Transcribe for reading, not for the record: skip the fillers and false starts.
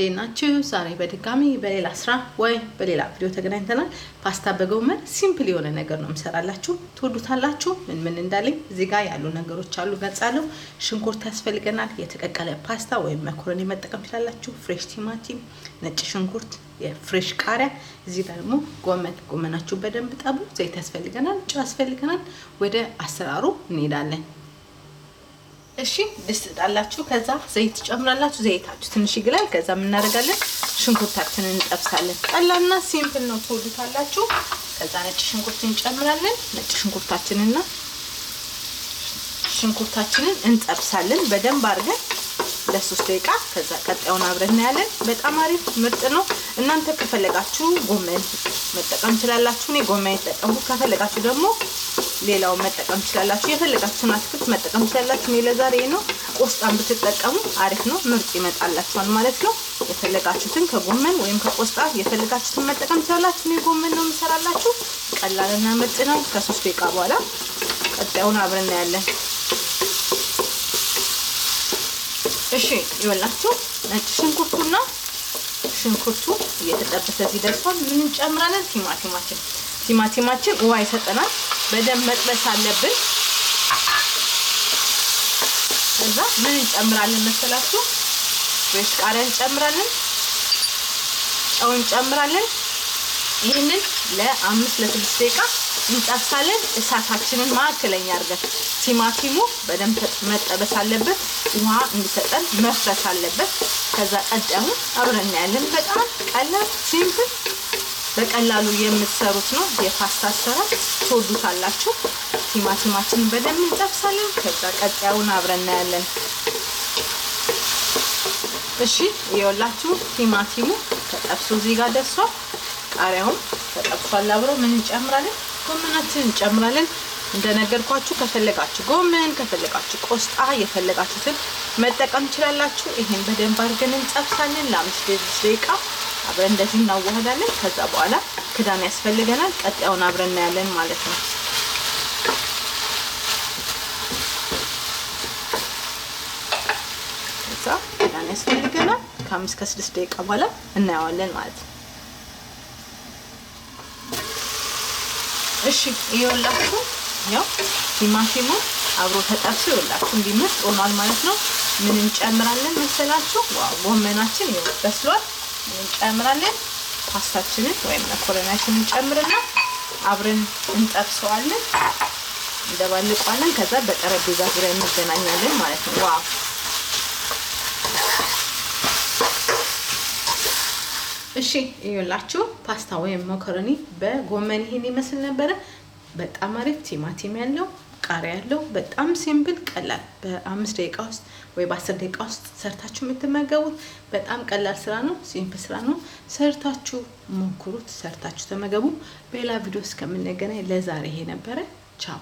እንደናችሁ ዛሬ በድጋሚ በሌላ ስራ ወይ በሌላ ቪዲዮ ተገናኝተናል። ፓስታ በጎመን ሲምፕል የሆነ ነገር ነው የምሰራላችሁ። ትወዱታላችሁ። ምን እንዳለኝ እዚህ ጋር ያሉ ነገሮች አሉ ገጻለሁ። ሽንኩርት ያስፈልገናል። የተቀቀለ ፓስታ ወይም መኮረኒ መጠቀም ትችላላችሁ። ፍሬሽ ቲማቲም፣ ነጭ ሽንኩርት፣ የፍሬሽ ቃሪያ፣ እዚህ ጋር ደግሞ ጎመናችሁ በደንብ ጠቡ። ዘይት ያስፈልገናል። ጨው ያስፈልገናል። ወደ አሰራሩ እንሄዳለን። እሺ ድስት ጣላችሁ ከዛ ዘይት ጨምራላችሁ። ዘይታችሁ ትንሽ ይግላል። ከዛ ምን እናደርጋለን? ሽንኩርታችንን እንጠብሳለን። ቀላልና ሲምፕል ነው። ትወዱታላችሁ። ከዛ ነጭ ሽንኩርት እንጨምራለን። ነጭ ሽንኩርታችንን እንጠብሳለን በደንብ አድርገን ለ3 ደቂቃ። ከዛ ቀጣዩን አብረን እናያለን። በጣም አሪፍ ምርጥ ነው። እናንተ ከፈለጋችሁ ጎመን መጠቀም ትችላላችሁ። እኔ ጎመን ተጠቀምኩ። ከፈለጋችሁ ደግሞ ሌላው መጠቀም ትችላላችሁ። የፈለጋችሁን አትክልት መጠቀም ትችላላችሁ። እኔ ለዛሬ ነው ቆስጣን ብትጠቀሙ አሪፍ ነው፣ ምርጥ ይመጣላችኋል ማለት ነው። የፈለጋችሁትን ከጎመን ወይም ከቆስጣ የፈለጋችሁትን መጠቀም ትችላላችሁ። እኔ ጎመን ነው የምሰራላችሁ። ቀላልና ምርጥ ነው። ከ3 ደቂቃ በኋላ ቀጣዩን አብረን እናያለን። እሺ ይወላችሁ ነጭ ሽንኩርቱ እየተጠበሰ ሲደርሳል ምን እንጨምራለን? ቲማቲማችን ውሃ ይሰጠናል። በደንብ መጥበስ አለብን። ከዛ ምን እንጨምራለን መሰላችሁ? ፍሬሽ ቃሪያ እንጨምራለን። ጨው እንጨምራለን። ይህንን ለ5 ለ6 ደቂቃ እንጠብሳለን። እሳታችንን ማዕከለኛ አድርገን ቲማቲሙ በደንብ መጠበስ አለበት። ውሃ እንዲሰጠን መፍረስ አለበት። ከዛ ቀጣዩን አብረን እናያለን። በጣም ቀላል ሲምፕል በቀላሉ የምትሰሩት ነው። የፓስታ አሰራር ትወዱታላችሁ። ቲማቲማችንን በደንብ እንጠብሳለን። ከዛ ቀጣዩን አብረን እናያለን። እሺ ይኸውላችሁ ቲማቲሙ ተጠብሶ እዚህ ጋር ደርሷል። ቃሪያውም ተጠብሷል። አብሮ ምን እንጨምራለን? ጎመናችንን እንጨምራለን። እንደነገርኳችሁ ከፈለጋችሁ ጎመን ከፈለጋችሁ ቆስጣ የፈለጋችሁትን መጠቀም ትችላላችሁ። ይሄን በደንብ አድርገን እንጠብሳለን ለ5 ደቂቃ። አብረን እንደዚህ እናዋህዳለን። ከዛ በኋላ ክዳን ያስፈልገናል። ቀጣዩን አብረን እናያለን ማለት ነው። ከዛ ክዳን ያስፈልገናል። ከ5 ከ6 ደቂቃ በኋላ እናየዋለን ማለት ነው። እሺ ይኸውላችሁ ያው ቲማቲሙ አብሮ ተጠብሶ ይኸውላችሁ እንዲመስ ሆኗል ማለት ነው። ምን እንጨምራለን መሰላችሁ? ዋው ጎመናችን ይኸው በስሏል። ምን እንጨምራለን? ፓስታችንን ወይም መኮረናችንን ጨምርና አብረን እንጠብሰዋለን፣ እንደባልቀዋለን። ከዛ በጠረጴዛ ዙሪያ እንገናኛለን ማለት ነው። ዋው እሺ ይኸውላችሁ ፓስታ ወይም መኮረኒ በጎመን ይሄን ይመስል ነበር። በጣም አሪፍ ቲማቲም ያለው ቃሪያ ያለው በጣም ሲምፕል ቀላል በ5 ደቂቃ ውስጥ ወይ በ10 ደቂቃ ውስጥ ሰርታችሁ የምትመገቡት በጣም ቀላል ስራ ነው። ሲምፕል ስራ ነው። ሰርታችሁ ሞክሩት፣ ሰርታችሁ ተመገቡ። በሌላ ቪዲዮ እስከምንገናኝ ለዛሬ ይሄ ነበር። ቻው።